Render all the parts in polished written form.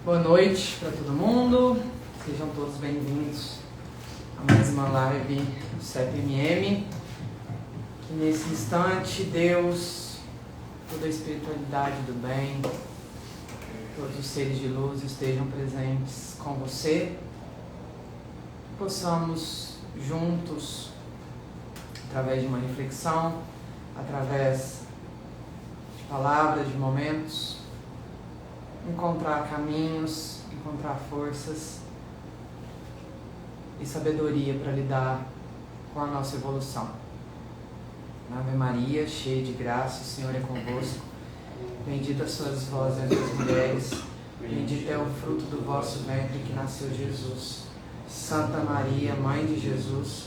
Boa noite para todo mundo, sejam todos bem-vindos a mais uma live do CEPMM. Que nesse instante Deus, toda a espiritualidade do bem, todos os seres de luz estejam presentes com você, que possamos juntos, através de uma reflexão, através de palavras, de momentos, encontrar caminhos, encontrar forças e sabedoria para lidar com a nossa evolução. Ave Maria, cheia de graça, o Senhor é convosco. Bendita sois vós entre as mulheres, bendito é o fruto do vosso ventre que nasceu Jesus. Santa Maria, Mãe de Jesus,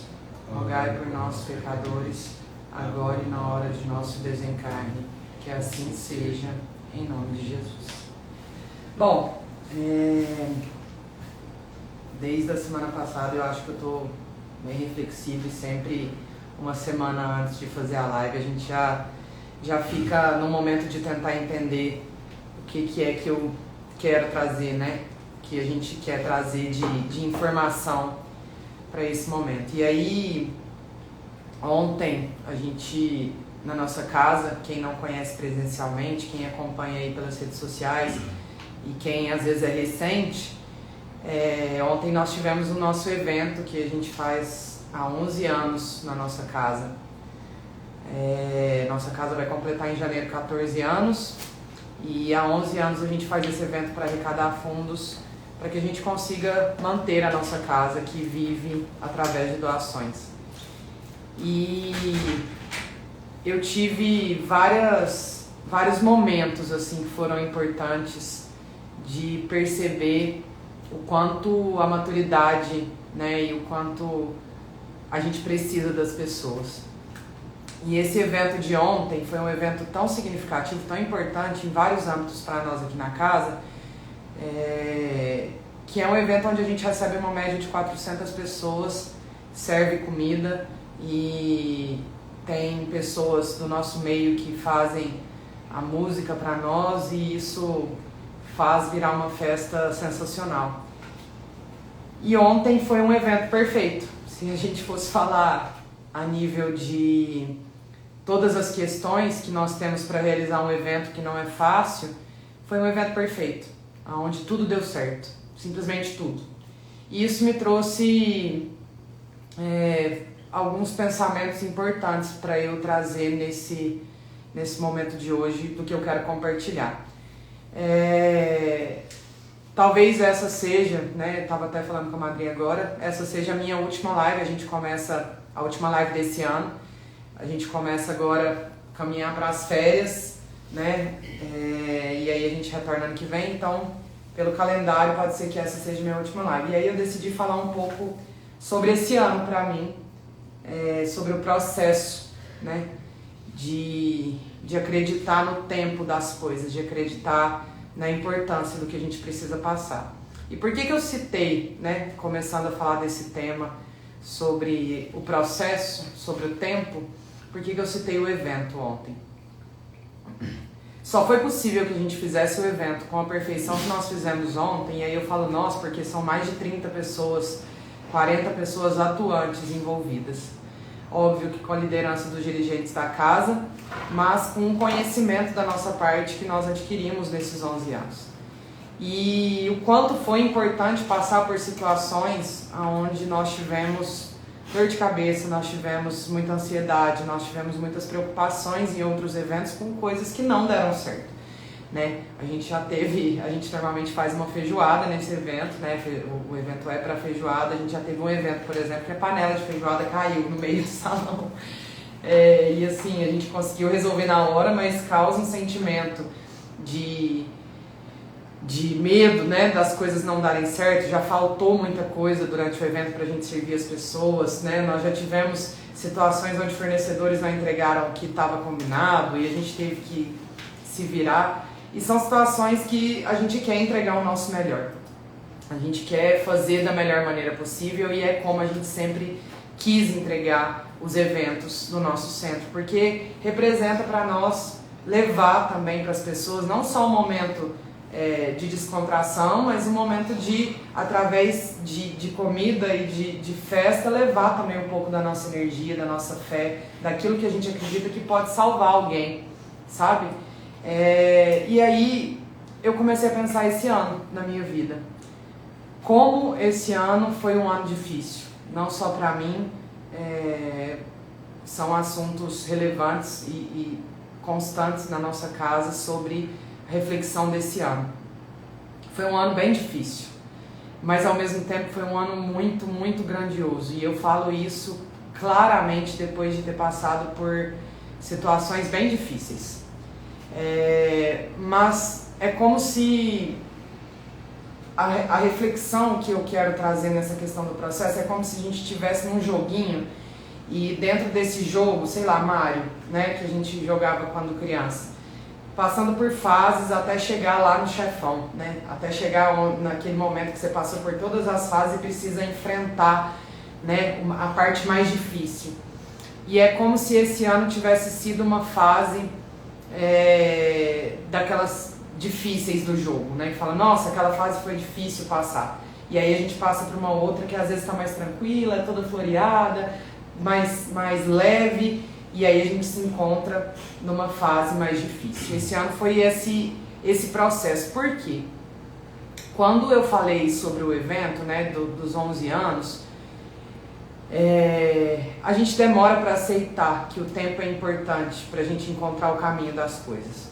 rogai por nós pecadores, agora e na hora de nosso desencarne, que assim seja, em nome de Jesus. Bom, desde a semana passada eu acho que eu estou bem reflexivo e sempre uma semana antes de fazer a live a gente já fica no momento de tentar entender o que é que eu quero trazer, né? O que a gente quer trazer de informação para esse momento. E aí, ontem a gente, na nossa casa, quem não conhece presencialmente, quem acompanha aí pelas redes sociais, e quem às vezes é recente, ontem nós tivemos o nosso evento que a gente faz há 11 anos na nossa casa. Nossa casa vai completar em janeiro 14 anos e há 11 anos a gente faz esse evento para arrecadar fundos para que a gente consiga manter a nossa casa que vive através de doações. E eu tive vários momentos assim que foram importantes de perceber o quanto a maturidade, né, e o quanto a gente precisa das pessoas. E esse evento de ontem foi um evento tão significativo, tão importante em vários âmbitos para nós aqui na casa, que é um evento onde a gente recebe uma média de 400 pessoas, serve comida e tem pessoas do nosso meio que fazem a música para nós e isso faz virar uma festa sensacional. E ontem foi um evento perfeito. Se a gente fosse falar a nível de todas as questões que nós temos para realizar um evento que não é fácil, foi um evento perfeito, onde tudo deu certo, simplesmente tudo. E isso me trouxe alguns pensamentos importantes para eu trazer nesse momento de hoje do que eu quero compartilhar. Talvez essa seja, né, estava até falando com a madrinha agora, essa seja a minha última live, a gente começa a última live desse ano, a gente começa agora a caminhar para as férias, né, e aí a gente retorna ano que vem, então pelo calendário pode ser que essa seja a minha última live. E aí eu decidi falar um pouco sobre esse ano para mim, sobre o processo, né, de acreditar no tempo das coisas, de acreditar na importância do que a gente precisa passar. E por que eu citei, né, começando a falar desse tema, sobre o processo, sobre o tempo, por que eu citei o evento ontem? Só foi possível que a gente fizesse o evento com a perfeição que nós fizemos ontem, e aí eu falo nós porque são mais de 30 pessoas, 40 pessoas atuantes envolvidas. Óbvio que com a liderança dos dirigentes da casa, mas com um conhecimento da nossa parte que nós adquirimos nesses 11 anos. E o quanto foi importante passar por situações onde nós tivemos dor de cabeça, nós tivemos muita ansiedade, nós tivemos muitas preocupações em outros eventos com coisas que não deram certo, né? A gente normalmente faz uma feijoada nesse evento, né? O evento é para feijoada, a gente já teve um evento, por exemplo, que a panela de feijoada caiu no meio do salão. E assim, a gente conseguiu resolver na hora, mas causa um sentimento de medo, né, das coisas não darem certo. Já faltou muita coisa durante o evento para a gente servir as pessoas, né? Nós já tivemos situações onde fornecedores não entregaram o que estava combinado e a gente teve que se virar. E são situações que a gente quer entregar o nosso melhor. A gente quer fazer da melhor maneira possível e é como a gente sempre quis entregar os eventos do nosso centro, porque representa para nós levar também para as pessoas não só um momento de descontração, mas um momento de, através de comida e de festa, levar também um pouco da nossa energia, da nossa fé, daquilo que a gente acredita que pode salvar alguém, sabe? E aí eu comecei a pensar esse ano na minha vida. Como esse ano foi um ano difícil, não só para mim, são assuntos relevantes e constantes na nossa casa sobre a reflexão desse ano. Foi um ano bem difícil, mas ao mesmo tempo foi um ano muito, muito grandioso. E eu falo isso claramente depois de ter passado por situações bem difíceis. Mas é como se a reflexão que eu quero trazer nessa questão do processo é como se a gente estivesse num joguinho e dentro desse jogo, sei lá, Mario, né, que a gente jogava quando criança, passando por fases até chegar lá no chefão, né, até chegar naquele momento que você passou por todas as fases e precisa enfrentar, né, a parte mais difícil. E é como se esse ano tivesse sido uma fase daquelas difíceis do jogo, né? Que fala, nossa, aquela fase foi difícil passar. E aí a gente passa para uma outra que às vezes está mais tranquila, toda floreada, mais leve, e aí a gente se encontra numa fase mais difícil. Esse ano foi esse processo. Por quê? Quando eu falei sobre o evento, né, dos 11 anos, a gente demora para aceitar que o tempo é importante para a gente encontrar o caminho das coisas.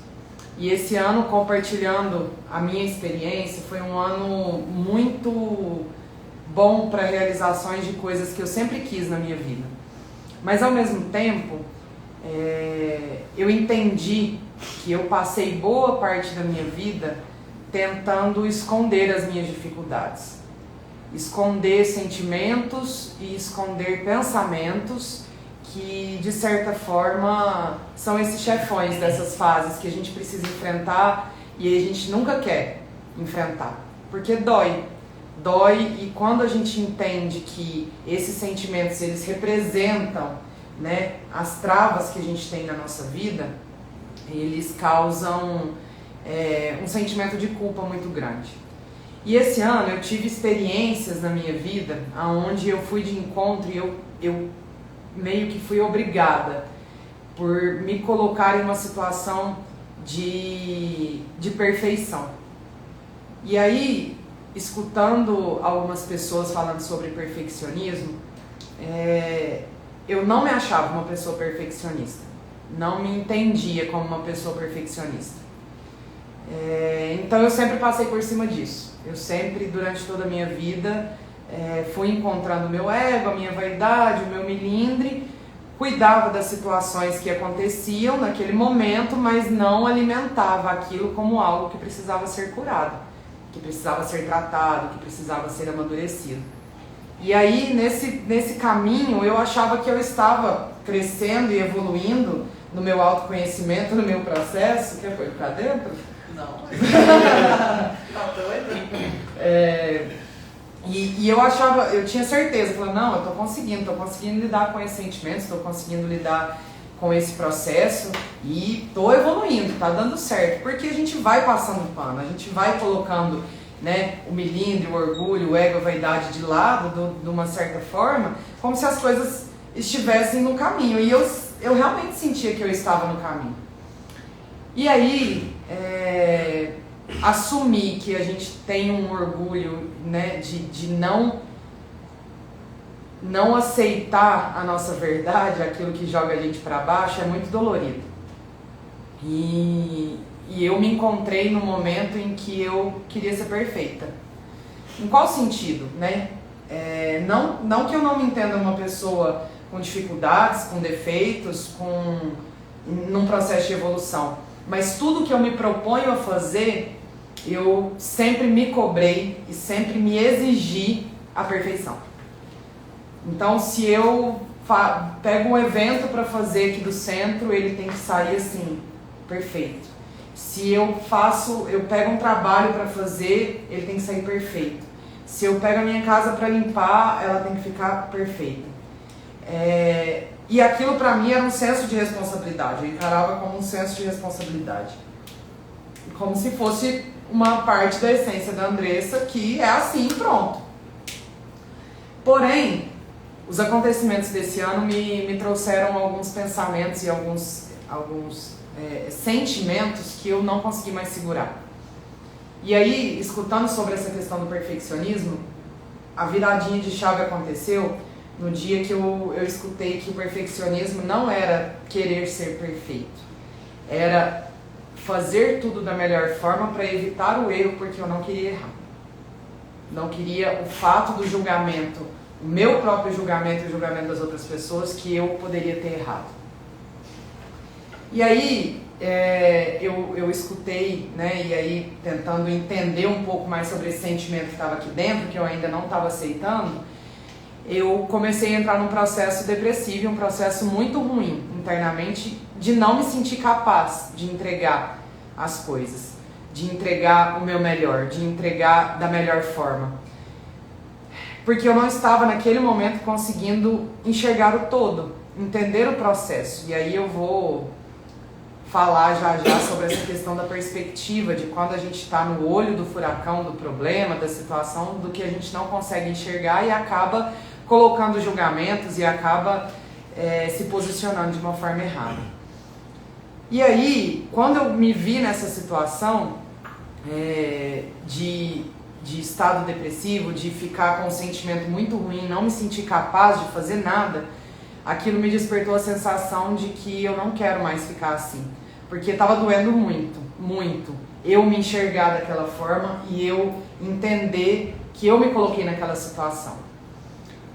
E esse ano, compartilhando a minha experiência, foi um ano muito bom para realizações de coisas que eu sempre quis na minha vida. Mas ao mesmo tempo, eu entendi que eu passei boa parte da minha vida tentando esconder as minhas dificuldades. Esconder sentimentos e esconder pensamentos que, de certa forma, são esses chefões dessas fases que a gente precisa enfrentar e a gente nunca quer enfrentar, porque dói. Dói, e quando a gente entende que esses sentimentos, eles representam, né, as travas que a gente tem na nossa vida, eles causam um sentimento de culpa muito grande. E esse ano eu tive experiências na minha vida onde eu fui de encontro e eu meio que fui obrigada por me colocar em uma situação de perfeição. E aí, escutando algumas pessoas falando sobre perfeccionismo, eu não me achava uma pessoa perfeccionista, não me entendia como uma pessoa perfeccionista. Então eu sempre passei por cima disso. Eu sempre, durante toda a minha vida, fui encontrando o meu ego, a minha vaidade, o meu melindre, cuidava das situações que aconteciam naquele momento, mas não alimentava aquilo como algo que precisava ser curado, que precisava ser tratado, que precisava ser amadurecido. E aí, nesse caminho, eu achava que eu estava crescendo e evoluindo no meu autoconhecimento, no meu processo. Quer pôr pra dentro? Não. Tá doido? E eu achava, eu tinha certeza, eu falei, não, eu tô conseguindo lidar com esses sentimentos, tô conseguindo lidar com esse processo e tô evoluindo, tá dando certo, porque a gente vai passando pano, a gente vai colocando, né, o melindre, o orgulho, o ego, a vaidade de lado, de uma certa forma, como se as coisas estivessem no caminho, e eu realmente sentia que eu estava no caminho. E aí, assumir que a gente tem um orgulho, né, de não aceitar a nossa verdade, aquilo que joga a gente para baixo, é muito dolorido. E eu me encontrei num momento em que eu queria ser perfeita. Em qual sentido, né? Não que eu não me entenda uma pessoa com dificuldades, com defeitos, num processo de evolução, mas tudo que eu me proponho a fazer, eu sempre me cobrei e sempre me exigi a perfeição. Então, se eu pego um evento para fazer aqui do centro, ele tem que sair assim, perfeito. Se eu pego um trabalho para fazer, ele tem que sair perfeito. Se eu pego a minha casa para limpar, ela tem que ficar perfeita. E aquilo para mim era um senso de responsabilidade, eu encarava como um senso de responsabilidade. como se fosse uma parte da essência da Andressa que é assim, pronto. Porém, os acontecimentos desse ano me trouxeram alguns pensamentos e alguns sentimentos que eu não consegui mais segurar. E aí, escutando sobre essa questão do perfeccionismo, a viradinha de chave aconteceu no dia que eu escutei que o perfeccionismo não era querer ser perfeito, era fazer tudo da melhor forma para evitar o erro, porque eu não queria errar. Não queria o fato do julgamento, o meu próprio julgamento e o julgamento das outras pessoas, que eu poderia ter errado. E aí, eu escutei, né, e aí tentando entender um pouco mais sobre esse sentimento que estava aqui dentro, que eu ainda não estava aceitando, eu comecei a entrar num processo depressivo, um processo muito ruim internamente, de não me sentir capaz de entregar as coisas, de entregar o meu melhor, de entregar da melhor forma. Porque eu não estava naquele momento conseguindo enxergar o todo, entender o processo. E aí eu vou falar já sobre essa questão da perspectiva, de quando a gente está no olho do furacão, do problema, da situação, do que a gente não consegue enxergar e acaba colocando julgamentos e acaba se posicionando de uma forma errada. E aí, quando eu me vi nessa situação de estado depressivo, de ficar com um sentimento muito ruim, não me sentir capaz de fazer nada, aquilo me despertou a sensação de que eu não quero mais ficar assim. Porque estava doendo muito, muito. Eu me enxergar daquela forma e eu entender que eu me coloquei naquela situação.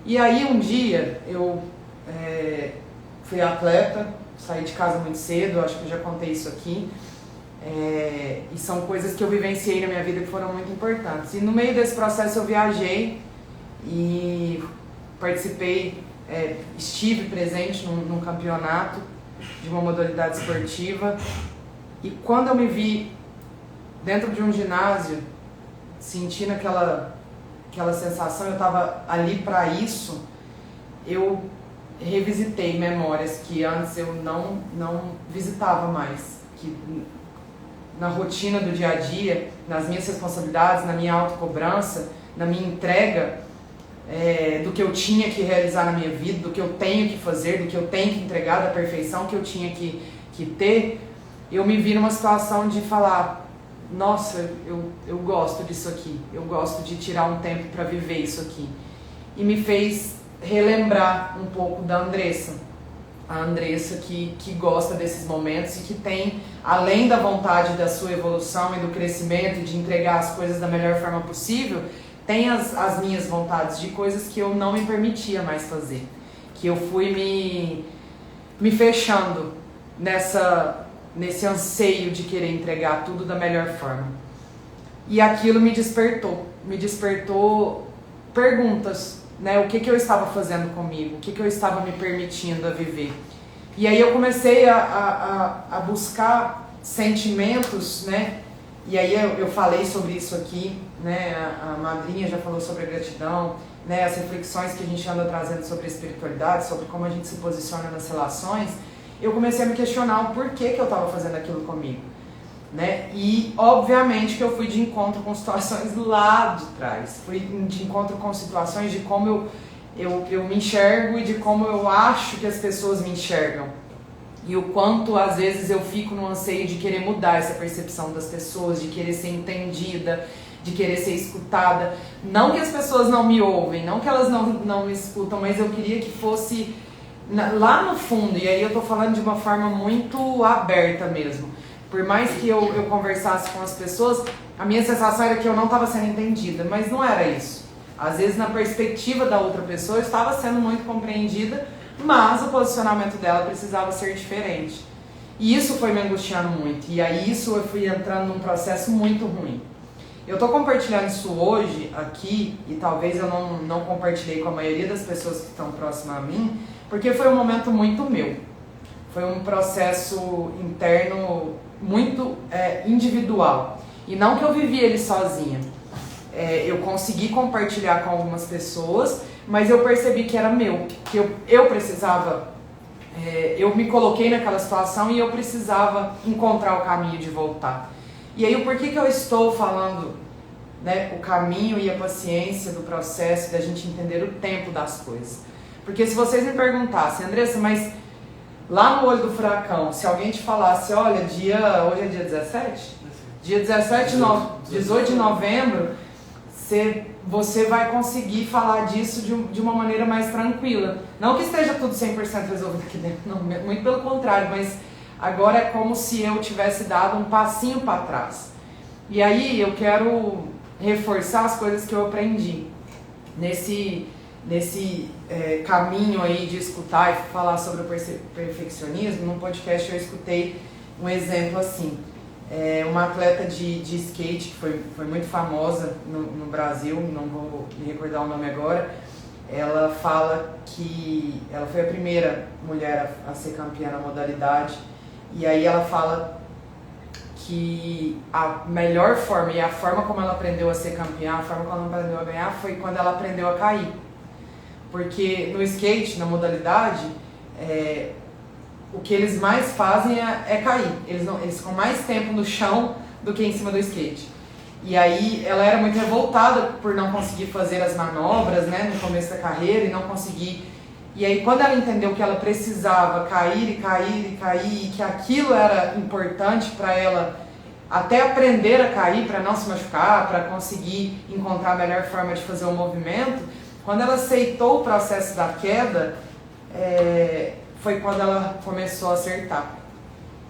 E aí um dia eu fui atleta, saí de casa muito cedo, acho que eu já contei isso aqui. E são coisas que eu vivenciei na minha vida que foram muito importantes. E no meio desse processo eu viajei e participei, estive presente num campeonato de uma modalidade esportiva, e quando eu me vi dentro de um ginásio, sentindo aquela sensação, eu estava ali para isso, eu revisitei memórias que antes eu não visitava mais, que na rotina do dia a dia, nas minhas responsabilidades, na minha autocobrança, na minha entrega, do que eu tinha que realizar na minha vida, do que eu tenho que fazer, do que eu tenho que entregar, da perfeição que eu tinha que ter, eu me vi numa situação de falar, nossa, eu gosto disso aqui, eu gosto de tirar um tempo para viver isso aqui. E me fez relembrar um pouco da Andressa, a Andressa que gosta desses momentos e que tem, além da vontade da sua evolução e do crescimento e de entregar as coisas da melhor forma possível, tem as minhas vontades de coisas que eu não me permitia mais fazer, que eu fui me fechando nesse anseio de querer entregar tudo da melhor forma. E aquilo me despertou perguntas, né? O que eu estava fazendo comigo, o que eu estava me permitindo a viver. E aí eu comecei a buscar sentimentos, né? E aí eu falei sobre isso aqui, né? A madrinha já falou sobre a gratidão, né? As reflexões que a gente anda trazendo sobre a espiritualidade, sobre como a gente se posiciona nas relações. Eu comecei a me questionar o porquê que eu estava fazendo aquilo comigo, né? E obviamente que eu fui de encontro com situações lá de trás, fui de encontro com situações de como eu me enxergo e de como eu acho que as pessoas me enxergam. E o quanto às vezes eu fico no anseio de querer mudar essa percepção das pessoas, de querer ser entendida, de querer ser escutada. Não que as pessoas não me ouvem, não que elas não me escutam, mas eu queria que fosse lá no fundo, e aí eu tô falando de uma forma muito aberta mesmo. Por mais que eu conversasse com as pessoas, a minha sensação era que eu não estava sendo entendida, mas não era isso. Às vezes na perspectiva da outra pessoa eu estava sendo muito compreendida, mas o posicionamento dela precisava ser diferente. E isso foi me angustiando muito, e aí isso eu fui entrando num processo muito ruim. Eu estou compartilhando isso hoje aqui, e talvez eu não compartilhei com a maioria das pessoas que estão próximas a mim, porque foi um momento muito meu. Foi um processo interno muito individual. E não que eu vivi ele sozinha. Eu consegui compartilhar com algumas pessoas, mas eu percebi que era meu, que eu precisava, eu me coloquei naquela situação e eu precisava encontrar o caminho de voltar. E aí o porquê que eu estou falando, né, o caminho e a paciência do processo, da gente entender o tempo das coisas. Porque se vocês me perguntassem, Andressa, mas lá no olho do furacão, se alguém te falasse, olha, hoje é dia 17? Dia 18 de novembro, você vai conseguir falar disso de uma maneira mais tranquila. Não que esteja tudo 100% resolvido aqui dentro, não, muito pelo contrário, mas agora é como se eu tivesse dado um passinho para trás. E aí eu quero reforçar as coisas que eu aprendi nesse caminho aí de escutar e falar sobre o perfeccionismo. Num podcast eu escutei um exemplo assim. Uma atleta de skate que foi muito famosa no Brasil, não vou me recordar o nome agora, ela fala que ela foi a primeira mulher a ser campeã na modalidade, e aí ela fala que a melhor forma e a forma como ela aprendeu a ser campeã, a forma como ela aprendeu a ganhar foi quando ela aprendeu a cair. Porque no skate, na modalidade, o que eles mais fazem é cair. Eles ficam mais tempo no chão do que em cima do skate. E aí ela era muito revoltada por não conseguir fazer as manobras, né, no começo da carreira e não conseguir. E aí quando ela entendeu que ela precisava cair e cair e cair e que aquilo era importante para ela até aprender a cair, para não se machucar, para conseguir encontrar a melhor forma de fazer o movimento, quando ela aceitou o processo da queda, foi quando ela começou a acertar.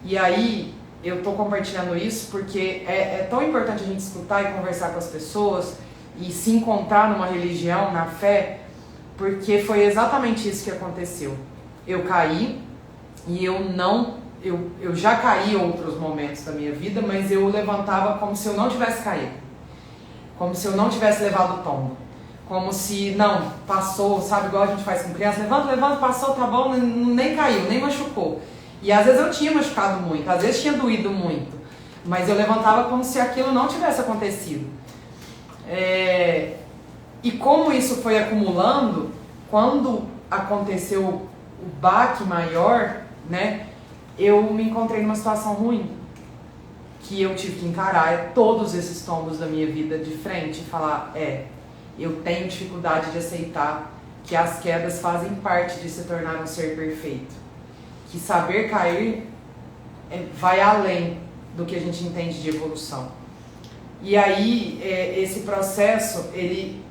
E aí eu estou compartilhando isso porque é tão importante a gente escutar e conversar com as pessoas e se encontrar numa religião, na fé, porque foi exatamente isso que aconteceu. Eu caí e eu já caí em outros momentos da minha vida, mas eu levantava como se eu não tivesse caído, como se eu não tivesse levado tombo. Como se, não, passou, sabe, igual a gente faz com criança, levanta, passou, tá bom, nem caiu, nem machucou. E às vezes eu tinha machucado muito, às vezes tinha doído muito, mas eu levantava como se aquilo não tivesse acontecido. E como isso foi acumulando, quando aconteceu o baque maior, né, eu me encontrei numa situação ruim, que eu tive que encarar todos esses tombos da minha vida de frente e falar, eu tenho dificuldade de aceitar que as quedas fazem parte de se tornar um ser perfeito. Que saber cair vai além do que a gente entende de evolução. E aí, esse processo, ele,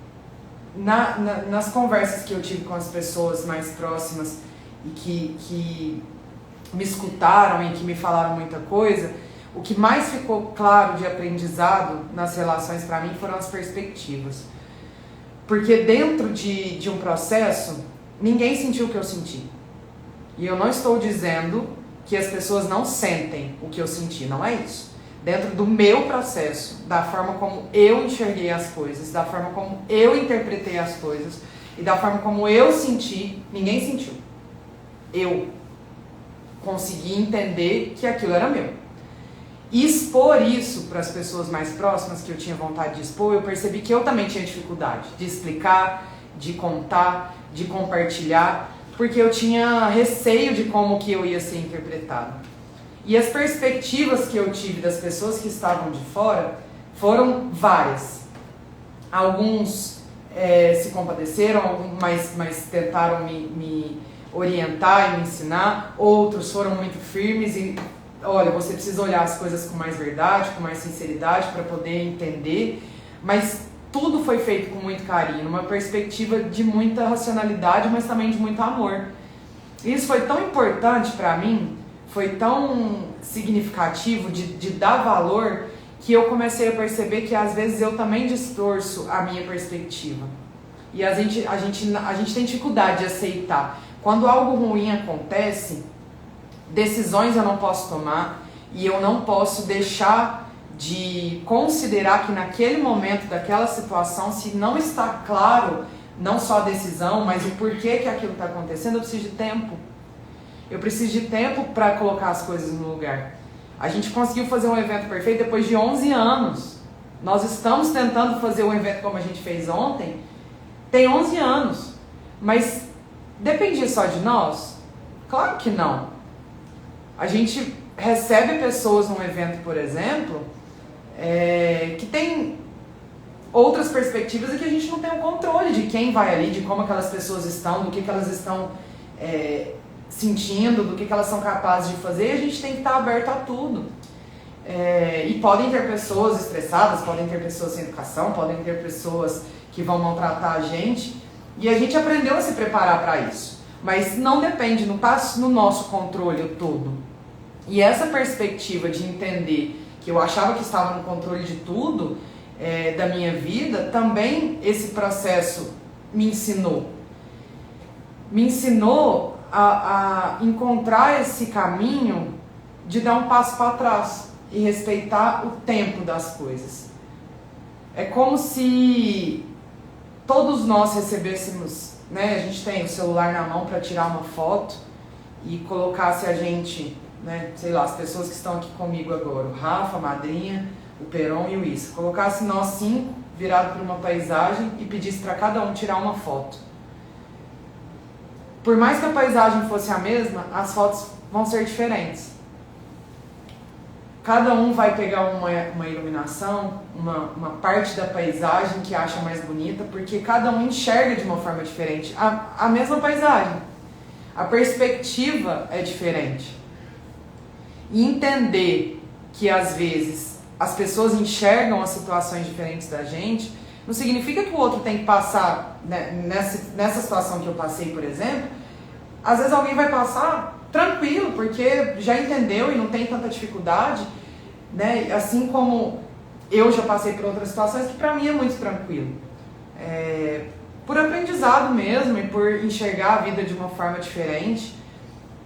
nas conversas que eu tive com as pessoas mais próximas e que me escutaram e que me falaram muita coisa, o que mais ficou claro de aprendizado nas relações para mim foram as perspectivas. Porque dentro de um processo, ninguém sentiu o que eu senti. E eu não estou dizendo que as pessoas não sentem o que eu senti, não é isso. Dentro do meu processo, da forma como eu enxerguei as coisas, da forma como eu interpretei as coisas e da forma como eu senti, ninguém sentiu. Eu consegui entender que aquilo era meu. E expor isso para as pessoas mais próximas que eu tinha vontade de expor, eu percebi que eu também tinha dificuldade de explicar, de contar, de compartilhar, porque eu tinha receio de como que eu ia ser interpretado. E as perspectivas que eu tive das pessoas que estavam de fora foram várias. Alguns se compadeceram, mas tentaram me orientar e me ensinar. Outros foram muito firmes e olha, você precisa olhar as coisas com mais verdade, com mais sinceridade para poder entender, mas tudo foi feito com muito carinho, numa perspectiva de muita racionalidade, mas também de muito amor. Isso foi tão importante para mim, foi tão significativo de dar valor, que eu comecei a perceber que às vezes eu também distorço a minha perspectiva. E a gente tem dificuldade de aceitar. Quando algo ruim acontece, decisões eu não posso tomar e eu não posso deixar de considerar que naquele momento, daquela situação, se não está claro, não só a decisão, mas o porquê que aquilo está acontecendo, eu preciso de tempo. Eu preciso de tempo para colocar as coisas no lugar. A gente conseguiu fazer um evento perfeito depois de 11 anos. Nós estamos tentando fazer um evento como a gente fez ontem, tem 11 anos. Mas dependia só de nós? Claro que não. A gente recebe pessoas num evento, por exemplo, que tem outras perspectivas e que a gente não tem o controle de quem vai ali, de como aquelas pessoas estão, do que elas estão sentindo, do que elas são capazes de fazer, e a gente tem que estar aberto a tudo. E podem ter pessoas estressadas, podem ter pessoas sem educação, podem ter pessoas que vão maltratar a gente, e a gente aprendeu a se preparar para isso. Mas não depende, não está no nosso controle todo. E essa perspectiva de entender que eu achava que estava no controle de tudo da minha vida, também esse processo me ensinou. Me ensinou a encontrar esse caminho de dar um passo para trás e respeitar o tempo das coisas. É como se todos nós recebêssemos, né, a gente tem o celular na mão para tirar uma foto e colocasse a gente, né, sei lá, as pessoas que estão aqui comigo agora, o Rafa, a Madrinha, o Peron e o Issa, colocasse nós 5 virados para uma paisagem e pedisse para cada um tirar uma foto. Por mais que a paisagem fosse a mesma, as fotos vão ser diferentes. Cada um vai pegar uma iluminação, uma parte da paisagem que acha mais bonita, porque cada um enxerga de uma forma diferente a mesma paisagem. A perspectiva é diferente. E entender que às vezes as pessoas enxergam as situações diferentes da gente, não significa que o outro tem que passar, né, nessa situação que eu passei, por exemplo, às vezes alguém vai passar tranquilo, porque já entendeu e não tem tanta dificuldade, né? Assim como eu já passei por outras situações que para mim é muito tranquilo. Por aprendizado mesmo e por enxergar a vida de uma forma diferente.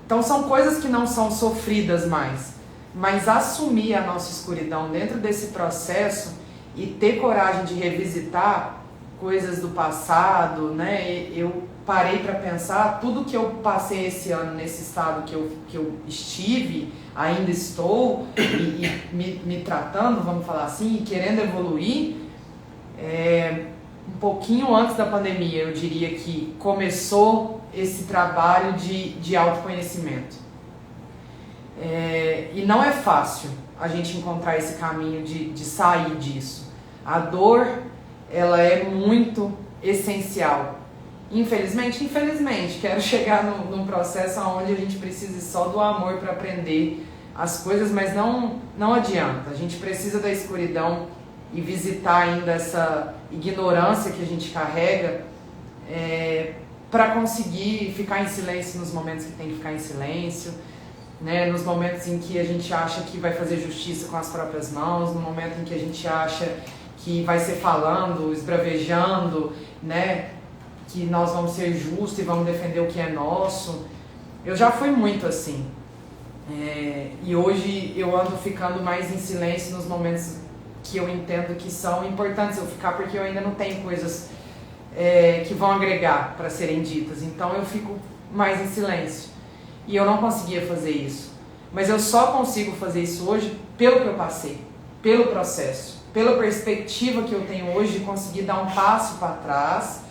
Então são coisas que não são sofridas mais. Mas assumir a nossa escuridão dentro desse processo e ter coragem de revisitar coisas do passado, né? Eu parei para pensar tudo que eu passei esse ano nesse estado que eu estive, ainda estou, e me tratando, vamos falar assim, e querendo evoluir. Um pouquinho antes da pandemia, eu diria que começou esse trabalho de autoconhecimento. E não é fácil a gente encontrar esse caminho de sair disso. A dor, ela é muito essencial. Infelizmente, quero chegar num processo onde a gente precise só do amor para aprender as coisas, mas não adianta. A gente precisa da escuridão e visitar ainda essa ignorância que a gente carrega para conseguir ficar em silêncio nos momentos que tem que ficar em silêncio, né? Nos momentos em que a gente acha que vai fazer justiça com as próprias mãos, no momento em que a gente acha que vai ser falando, esbravejando, né? Que nós vamos ser justos e vamos defender o que é nosso. Eu já fui muito assim. E hoje eu ando ficando mais em silêncio nos momentos que eu entendo que são importantes eu ficar, porque eu ainda não tenho coisas que vão agregar para serem ditas. Então eu fico mais em silêncio. E eu não conseguia fazer isso. Mas eu só consigo fazer isso hoje pelo que eu passei, pelo processo, pela perspectiva que eu tenho hoje de conseguir dar um passo para trás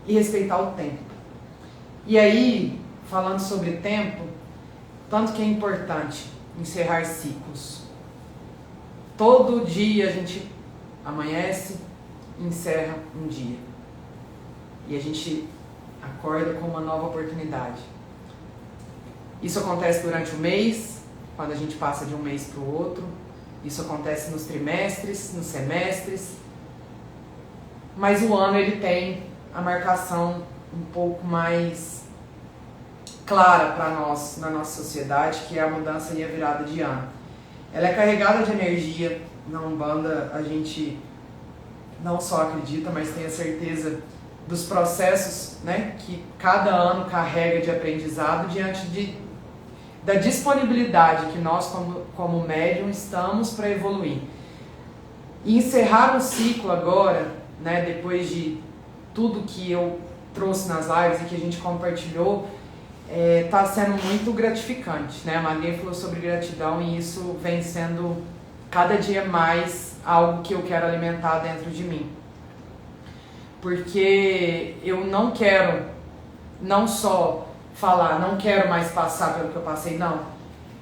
e respeitar o tempo. E aí, falando sobre tempo, tanto que é importante encerrar ciclos. Todo dia a gente amanhece e encerra um dia. E a gente acorda com uma nova oportunidade. Isso acontece durante o mês, quando a gente passa de um mês para o outro. Isso acontece nos trimestres, nos semestres. Mas o ano ele tem a marcação um pouco mais clara para nós, na nossa sociedade, que é a mudança e a virada de ano. Ela é carregada de energia. Na Umbanda a gente não só acredita, mas tem a certeza dos processos, né, que cada ano carrega de aprendizado diante da disponibilidade que nós como médium estamos para evoluir. E encerrar um ciclo agora, né, depois de tudo que eu trouxe nas lives e que a gente compartilhou, está sendo muito gratificante, né? A Maria falou sobre gratidão e isso vem sendo cada dia mais algo que eu quero alimentar dentro de mim. Porque eu não quero não só falar, não quero mais passar pelo que eu passei, não.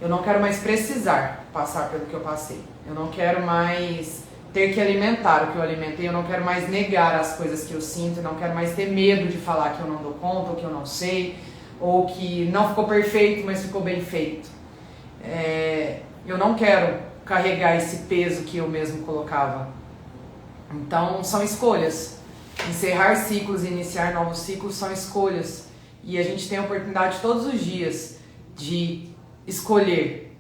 Eu não quero mais precisar. passar pelo que eu passei. Eu não quero mais ter que alimentar o que eu alimentei, eu não quero mais negar as coisas que eu sinto, eu não quero mais ter medo de falar que eu não dou conta, ou que eu não sei, ou que não ficou perfeito, mas ficou bem feito. Eu não quero carregar esse peso que eu mesmo colocava. Então, são escolhas. Encerrar ciclos e iniciar novos ciclos são escolhas. E a gente tem a oportunidade todos os dias de escolher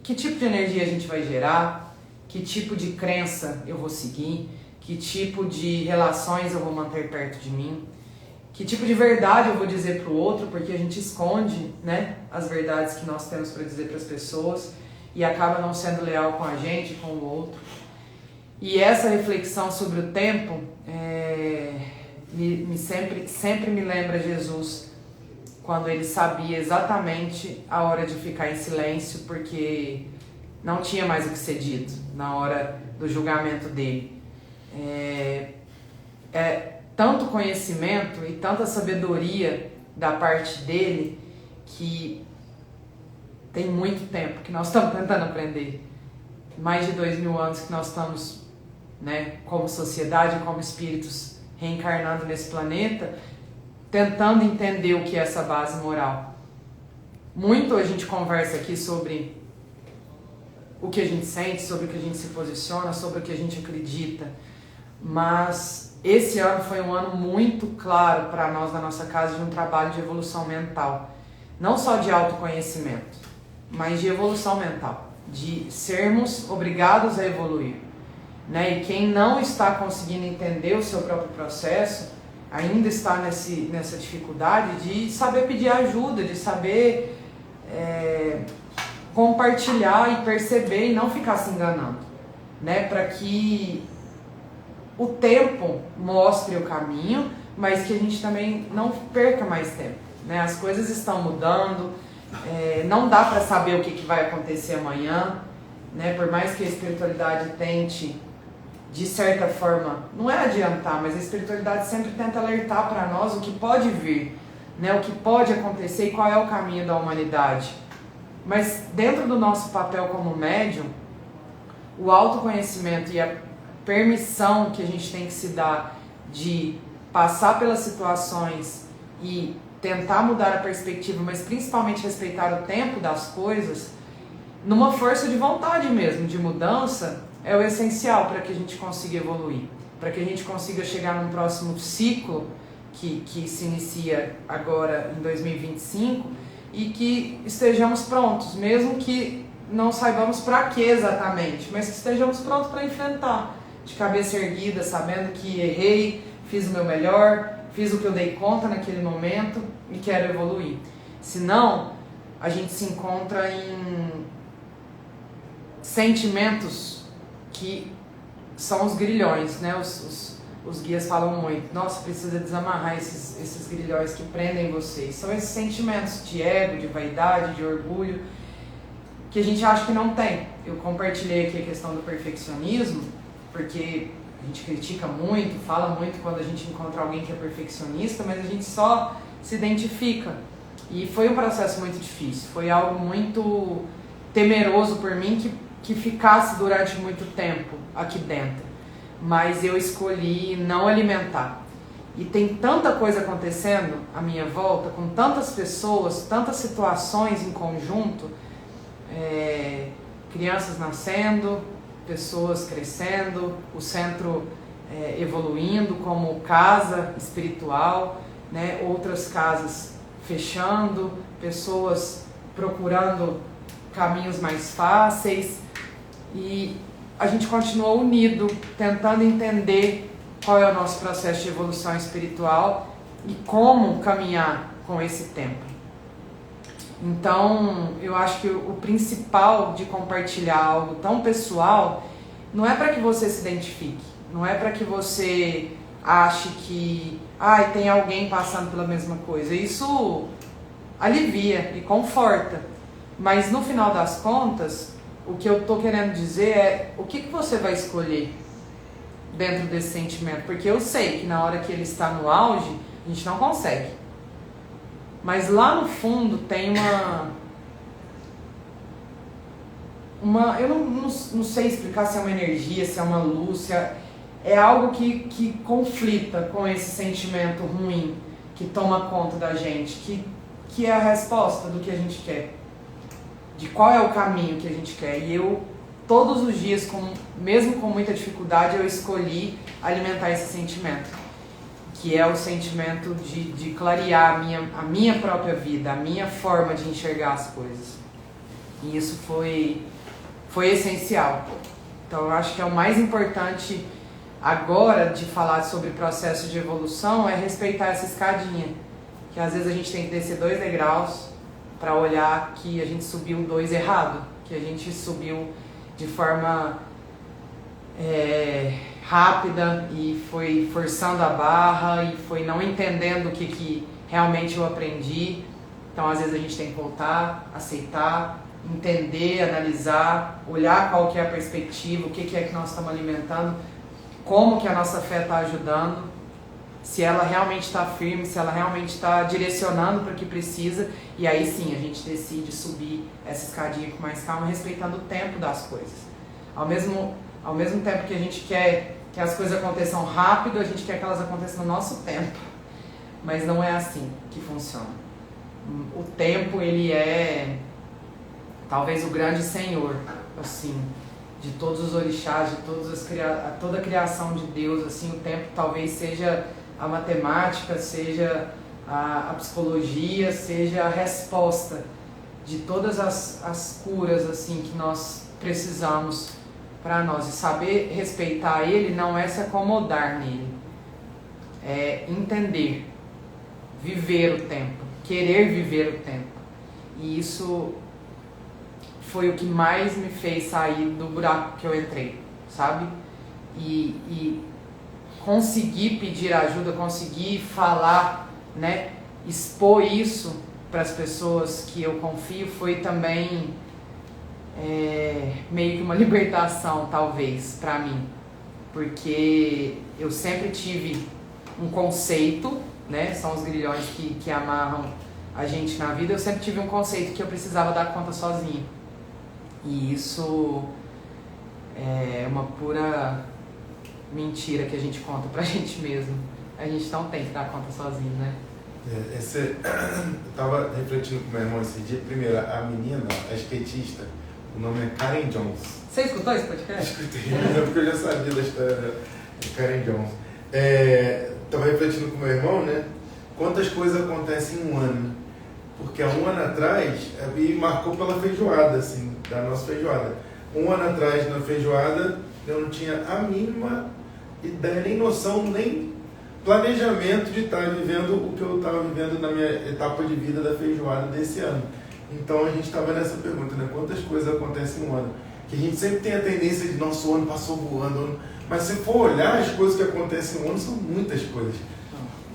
que tipo de energia a gente vai gerar, que tipo de crença eu vou seguir, que tipo de relações eu vou manter perto de mim, que tipo de verdade eu vou dizer para o outro, porque a gente esconde, né, as verdades que nós temos para dizer para as pessoas e acaba não sendo leal com a gente, com o outro. E essa reflexão sobre o tempo sempre me lembra Jesus, quando ele sabia exatamente a hora de ficar em silêncio, porque não tinha mais o que ser dito na hora do julgamento dele. Tanto conhecimento e tanta sabedoria da parte dele que tem muito tempo que nós estamos tentando aprender. Mais de 2000 anos que nós estamos, né, como sociedade, como espíritos reencarnando nesse planeta, tentando entender o que é essa base moral. Muito a gente conversa aqui sobre o que a gente sente, sobre o que a gente se posiciona, sobre o que a gente acredita, mas esse ano foi um ano muito claro para nós na nossa casa de um trabalho de evolução mental, não só de autoconhecimento, mas de evolução mental, de sermos obrigados a evoluir, né? E quem não está conseguindo entender o seu próprio processo ainda está nessa dificuldade de saber pedir ajuda, de saber compartilhar e perceber e não ficar se enganando, né? Para que o tempo mostre o caminho, mas que a gente também não perca mais tempo, né? As coisas estão mudando, não dá para saber o que vai acontecer amanhã, né? Por mais que a espiritualidade tente, de certa forma, não é adiantar, mas a espiritualidade sempre tenta alertar para nós o que pode vir, né? O que pode acontecer e qual é o caminho da humanidade. Mas dentro do nosso papel como médium, o autoconhecimento e a permissão que a gente tem que se dar de passar pelas situações e tentar mudar a perspectiva, mas principalmente respeitar o tempo das coisas, numa força de vontade mesmo, de mudança, é o essencial para que a gente consiga evoluir, para que a gente consiga chegar num próximo ciclo que se inicia agora em 2025 e que estejamos prontos, mesmo que não saibamos para que exatamente, mas que estejamos prontos para enfrentar, de cabeça erguida, sabendo que errei, fiz o meu melhor, fiz o que eu dei conta naquele momento e quero evoluir. Senão, a gente se encontra em sentimentos que são os grilhões, né? Os guias falam muito, nossa, precisa desamarrar esses grilhões que prendem vocês. São esses sentimentos de ego, de vaidade, de orgulho, que a gente acha que não tem. Eu compartilhei aqui a questão do perfeccionismo, porque a gente critica muito, fala muito quando a gente encontra alguém que é perfeccionista, mas a gente só se identifica. E foi um processo muito difícil, foi algo muito temeroso por mim que ficasse durante muito tempo aqui dentro. Mas eu escolhi não alimentar. E tem tanta coisa acontecendo à minha volta, com tantas pessoas, tantas situações em conjunto, crianças nascendo, pessoas crescendo, o centro evoluindo como casa espiritual, né? Outras casas fechando, pessoas procurando caminhos mais fáceis, e a gente continua unido, tentando entender qual é o nosso processo de evolução espiritual e como caminhar com esse tempo. Então, eu acho que o principal de compartilhar algo tão pessoal não é para que você se identifique, não é para que você ache que tem alguém passando pela mesma coisa. Isso alivia e conforta, mas no final das contas, o que eu estou querendo dizer é o que você vai escolher dentro desse sentimento, porque eu sei que na hora que ele está no auge, a gente não consegue. Mas lá no fundo tem eu não sei explicar se é uma energia, se é uma luz, se é algo que conflita com esse sentimento ruim que toma conta da gente, que é a resposta do que a gente quer, de qual é o caminho que a gente quer. E eu, todos os dias, mesmo com muita dificuldade, eu escolhi alimentar esse sentimento, que é o sentimento de clarear a minha própria vida, a minha forma de enxergar as coisas. E isso foi essencial. Então eu acho que é o mais importante agora de falar sobre processo de evolução é respeitar essa escadinha, que às vezes a gente tem que descer 2 degraus para olhar que a gente subiu 2 errado, que a gente subiu de forma rápida e foi forçando a barra e foi não entendendo o que realmente eu aprendi. Então às vezes a gente tem que voltar, aceitar, entender, analisar, olhar qual que é a perspectiva, o que é que nós estamos alimentando, como que a nossa fé está ajudando, se ela realmente está firme, se ela realmente está direcionando para o que precisa, e aí sim a gente decide subir essa escadinha com mais calma, respeitando o tempo das coisas. Ao mesmo tempo que a gente quer que as coisas aconteçam rápido, a gente quer que elas aconteçam no nosso tempo, mas não é assim que funciona. O tempo, ele é talvez o grande senhor, assim, de todos os orixás, de toda a criação de Deus, assim, o tempo talvez seja a matemática, seja a psicologia, seja a resposta de todas as curas, assim, que nós precisamos para nós. E saber respeitar ele não é se acomodar nele, é entender, viver o tempo, querer viver o tempo. E isso foi o que mais me fez sair do buraco que eu entrei, sabe? E conseguir pedir ajuda, conseguir falar, né? Expor isso para as pessoas que eu confio foi também meio que uma libertação, talvez, para mim. Porque eu sempre tive um conceito, né? São os grilhões que amarram a gente na vida. Eu sempre tive um conceito que eu precisava dar conta sozinha. E isso é uma pura mentira que a gente conta pra gente mesmo. A gente não tem que dar conta sozinho, né? Eu tava refletindo com meu irmão esse dia. Primeiro, a menina, a skatista, o nome é Karen Jones. Você escutou esse podcast? Escutei, porque eu já sabia da história de Karen Jones. Tava refletindo com meu irmão, né? Quantas coisas acontecem em um ano. Porque há um ano atrás, me marcou pela feijoada, assim, da nossa feijoada. Um ano atrás, na feijoada, eu não tinha a mínima ideia, nem noção, nem planejamento de estar vivendo o que eu estava vivendo na minha etapa de vida da feijoada desse ano. Então a gente estava nessa pergunta, né? Quantas coisas acontecem em um ano? Que a gente sempre tem a tendência de nosso ano passou voando, mas se for olhar as coisas que acontecem em um ano, são muitas coisas.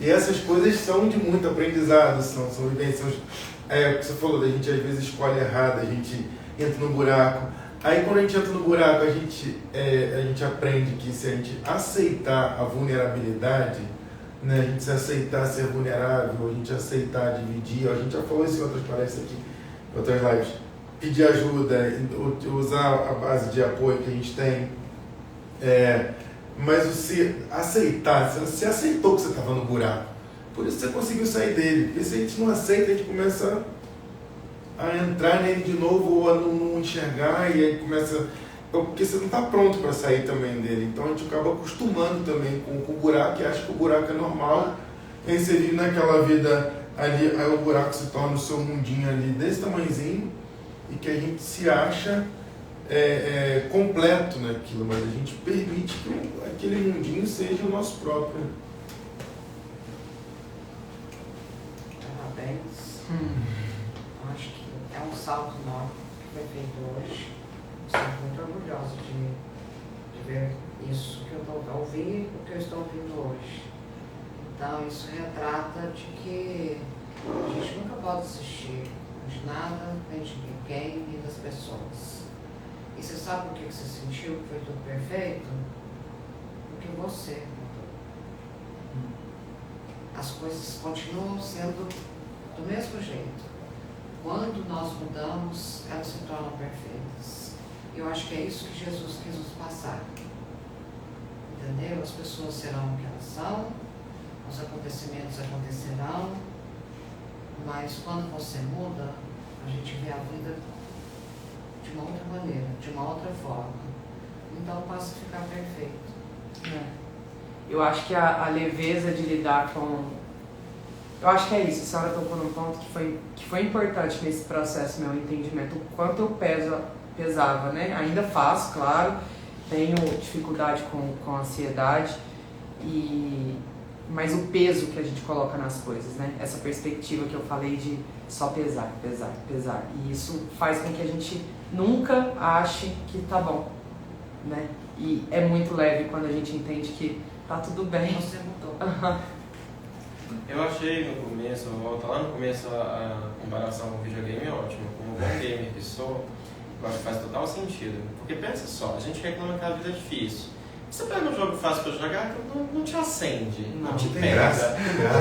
E essas coisas são de muito aprendizado, são vivências. O que você falou, da gente às vezes escolhe errado, a gente entra no buraco. Aí quando a gente entra no buraco, a gente aprende que se a gente aceitar a vulnerabilidade, né, a gente se aceitar ser vulnerável, a gente aceitar dividir, a gente já falou isso em outras palestras aqui, em outras lives, pedir ajuda, usar a base de apoio que a gente tem, mas você aceitar, você aceitou que você estava no buraco, por isso você conseguiu sair dele. Porque se a gente não aceita, a gente começa a entrar nele de novo ou a não enxergar, e aí começa... Porque você não está pronto para sair também dele. Então a gente acaba acostumando também com o buraco e acha que o buraco é normal. E aí você vive naquela vida ali, aí o buraco se torna o seu mundinho ali desse tamanhozinho, e que a gente se acha completo naquilo, mas a gente permite que aquele mundinho seja o nosso próprio. Parabéns. Acho que é um salto enorme que foi feito hoje. Estou muito orgulhosa de ver isso que eu vou ouvir, o que eu estou ouvindo hoje. Então isso retrata de que a gente nunca pode desistir de nada, nem de ninguém, nem das pessoas. E você sabe por que você sentiu que foi tudo perfeito? Porque você mudou. As coisas continuam sendo do mesmo jeito. Quando nós mudamos, elas se tornam perfeitas. Eu acho que é isso que Jesus quis nos passar. Entendeu? As pessoas serão o que elas são, os acontecimentos acontecerão, mas quando você muda, a gente vê a vida de uma outra maneira, de uma outra forma. Então passa a ficar perfeito. Eu acho que a leveza de lidar com... Eu acho que é isso, a senhora tocou num ponto que foi importante nesse processo, meu entendimento, o quanto eu pesava, né? Ainda faço, claro, tenho dificuldade com ansiedade, mas o peso que a gente coloca nas coisas, né? Essa perspectiva que eu falei de só pesar. E isso faz com que a gente nunca ache que tá bom, né? E é muito leve quando a gente entende que tá tudo bem. Você mudou. Eu achei no começo, volta lá no começo, a comparação com o videogame é ótima. Como bom gamer que sou, eu acho que faz total sentido. Porque pensa só, a gente reclama que a vida é difícil. Você pega um jogo fácil pra jogar, não te acende, não te tem pega. graça.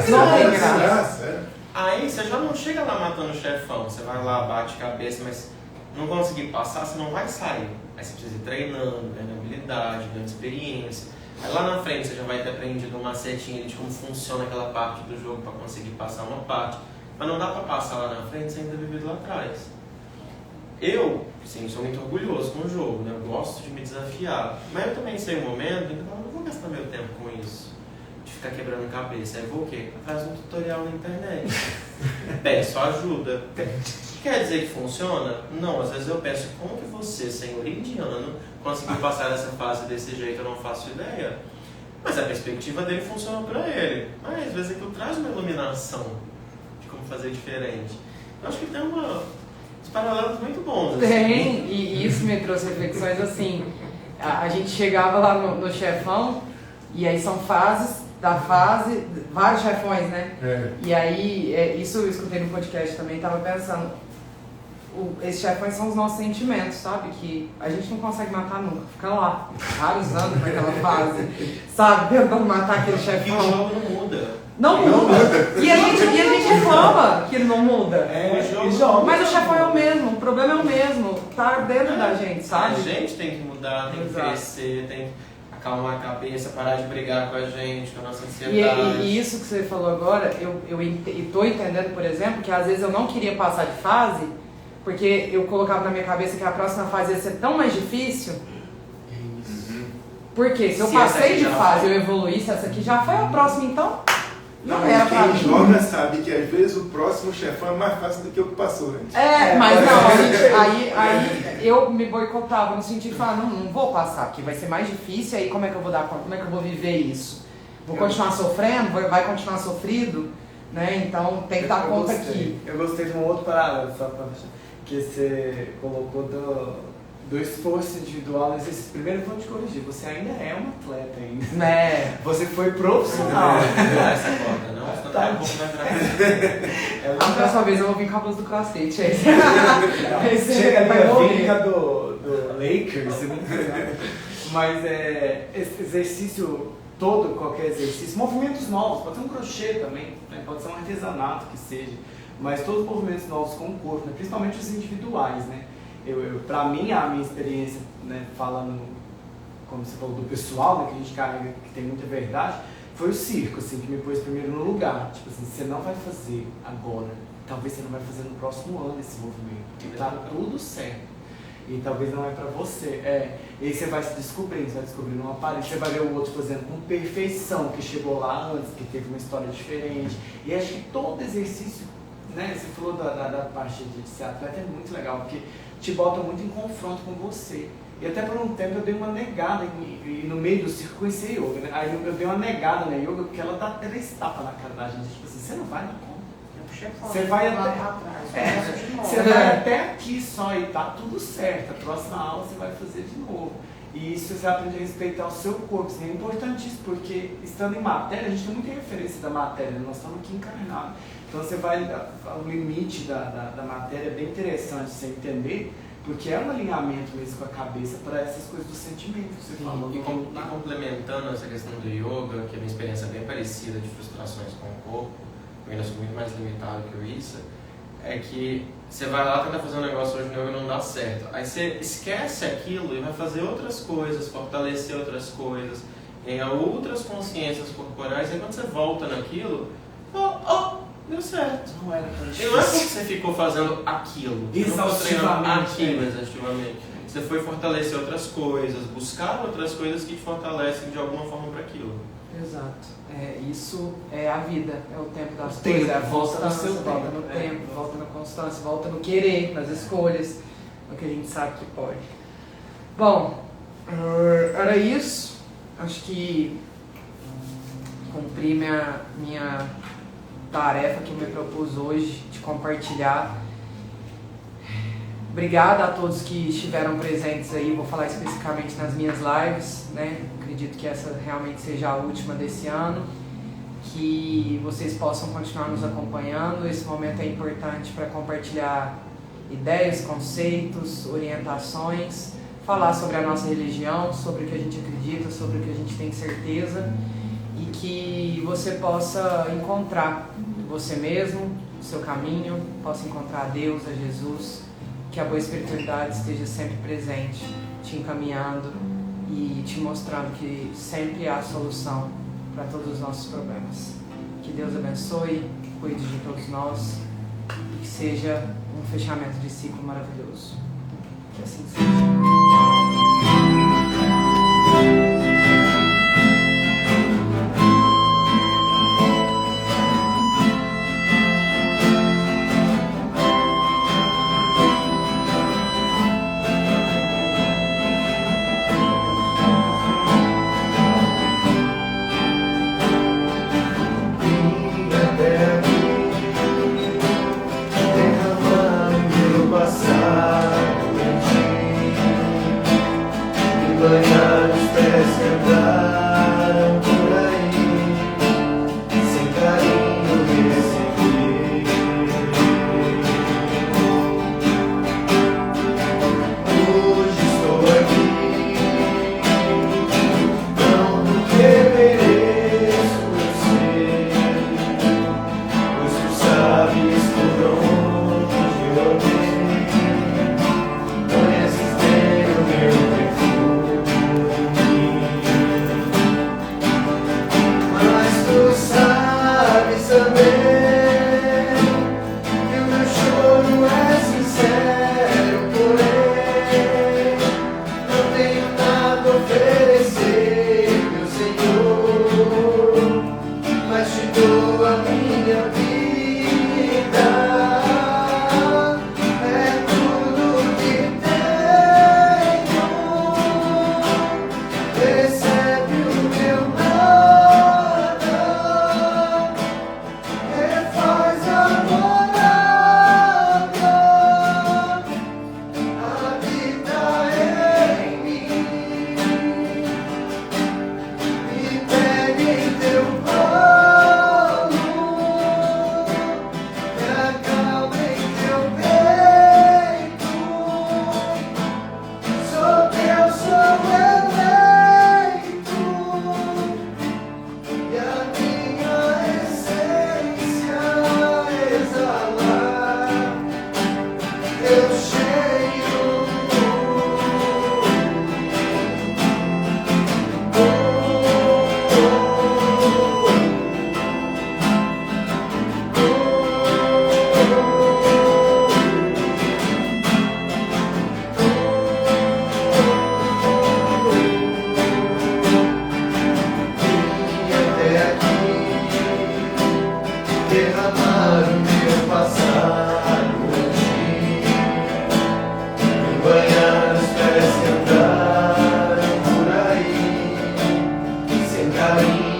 Não tem graça. Aí você já não chega lá matando o chefão, você vai lá, bate cabeça, mas não conseguir passar, você não vai sair. Aí você precisa ir treinando, ganhando habilidade, ganhando experiência. Aí lá na frente você já vai ter aprendido um macetinho de como funciona aquela parte do jogo para conseguir passar uma parte. Mas não dá para passar lá na frente sem ter vivido lá atrás. Eu, sim, sou muito orgulhoso com o jogo, né? Eu gosto de me desafiar. Mas eu também sei um momento em que eu não vou gastar meu tempo com isso. De ficar quebrando cabeça. Aí eu vou o quê? Atrás de um tutorial na internet. Peço ajuda. Quer dizer que funciona? Não, às vezes eu penso, como que você, senhor indiano, conseguiu passar essa fase desse jeito? Eu não faço ideia. Mas a perspectiva dele funcionou para ele. Mas às vezes aquilo traz uma iluminação de como fazer diferente. Eu acho que tem uns paralelos muito bons. Assim. Tem, e isso me trouxe reflexões assim. A gente chegava lá no chefão, e aí são fases da fase, vários chefões, né? E aí, isso eu escutei no podcast também, tava pensando, esses chefões são os nossos sentimentos, sabe? Que a gente não consegue matar nunca, fica lá, vários anos naquela fase, sabe? Tentando matar aquele E o chefão. jogo não muda. Não muda. E a gente reclama que ele não muda. Mas o chefão é o mesmo, o problema é o mesmo, tá dentro da gente, sabe? A gente tem que mudar, tem que crescer, tem que acalmar a cabeça, parar de brigar com a gente, com a nossa ansiedade. E isso que você falou agora, eu tô entendendo, por exemplo, que às vezes eu não queria passar de fase, porque eu colocava na minha cabeça que a próxima fase ia ser tão mais difícil. Porque se eu passei de fase, eu evoluísse, essa aqui já foi a próxima, então não era pra mim. Quem joga sabe que às vezes o próximo chefão é mais fácil do que o que passou antes. Mas não, aí eu me boicotava no sentido de falar, não vou passar, porque vai ser mais difícil, aí como é que eu vou dar conta, como é que eu vou viver isso? Vou continuar sofrendo? Vai continuar sofrido? Né? Então tem que dar conta aqui. Eu gostei de um outro parada, só pra que você colocou do esforço individual no exercício. Primeiro eu vou te corrigir, você ainda é um atleta ainda. Você foi profissional. Não é essa porta, não. Você tá um pouco mais atrás. A próxima vez eu vou vir com a blusa do CrossFit. Chega ali a vinca do Lakers, mas esse exercício todo, qualquer exercício, movimentos novos, pode ser um crochê também, né? Pode ser um artesanato que seja, mas todos os movimentos novos com o corpo, né? Principalmente os individuais, né? Pra mim, a minha experiência, né, falando, como você falou, do pessoal, né, que a gente carrega, que tem muita verdade, foi o circo, assim, que me pôs primeiro no lugar. Tipo assim, você não vai fazer agora, talvez você não vai fazer no próximo ano esse movimento, e tá tudo certo. E talvez não é pra você. E aí você vai se descobrindo, você vai descobrindo uma parede, você vai ver o outro fazendo com perfeição, que chegou lá antes, que teve uma história diferente. E acho que todo exercício, né, você falou da parte de ser atleta, é muito legal, porque te bota muito em confronto com você. E até por um tempo eu dei uma negada, e no meio do circo conheci yoga, né? Aí eu dei uma negada na yoga, porque ela dá 3 tapas na cara da gente, tipo assim, você não vai na conta. Você vai até aqui só e tá tudo certo. A próxima aula você vai fazer de novo. E isso você aprende a respeitar o seu corpo. Isso é importantíssimo, porque estando em matéria, a gente tem muita referência da matéria, nós estamos aqui encarnados. Então você vai, o limite da matéria é bem interessante você entender, porque é um alinhamento mesmo com a cabeça para essas coisas do sentimento que você falou. E complementando essa questão do yoga, que a minha experiência é bem parecida de frustrações com o corpo, eu ainda sou muito mais limitado que o Issa, é que você vai lá tentar fazer um negócio hoje novo e não dá certo. Aí você esquece aquilo e vai fazer outras coisas, fortalecer outras coisas, ganhar outras consciências corporais. Aí quando você volta naquilo, deu certo. Não era tão E difícil. não é porque você ficou fazendo aquilo. Você não ficou treinando aquilo exaustivamente. Você foi fortalecer outras coisas, buscar outras coisas que te fortalecem de alguma forma para aquilo. Exato. Isso é a vida, é o tempo das O coisas, tempo, é a volta no seu volta tempo. no tempo, volta na constância, volta no querer, nas escolhas, no que a gente sabe que pode. Bom, era isso. Acho que cumpri minha tarefa que eu me propus hoje de compartilhar. Obrigada a todos que estiveram presentes aí, vou falar especificamente nas minhas lives, né? Acredito que essa realmente seja a última desse ano, que vocês possam continuar nos acompanhando. Esse momento é importante para compartilhar ideias, conceitos, orientações, falar sobre a nossa religião, sobre o que a gente acredita, sobre o que a gente tem certeza, e que você possa encontrar você mesmo, o seu caminho, possa encontrar a Deus, a Jesus, que a boa espiritualidade esteja sempre presente, te encaminhando e te mostrando que sempre há solução para todos os nossos problemas. Que Deus abençoe, cuide de todos nós e que seja um fechamento de ciclo maravilhoso. Que assim seja. Banhar os pés que andaram por aí, sem carinho receber. Hoje estou aqui, não porque mereço, eu sei, pois tu sabes por onde eu andei, conheces bem o meu perfume. Tu sabes também que o meu choro é sincero, porém não tenho nada a oferecer, meu Senhor, mas te dou a minha vida, é tudo que tenho, recebe o meu nada. Faz a morada, habita em mim, me pega em teu colo, me acalma em teu peito, sou teu, sou eleito, e a minha essência exalar teu cheiro. Vim até aqui derramar o meu passado em ti, me banhar os pés que andaram por aí, sem carinho.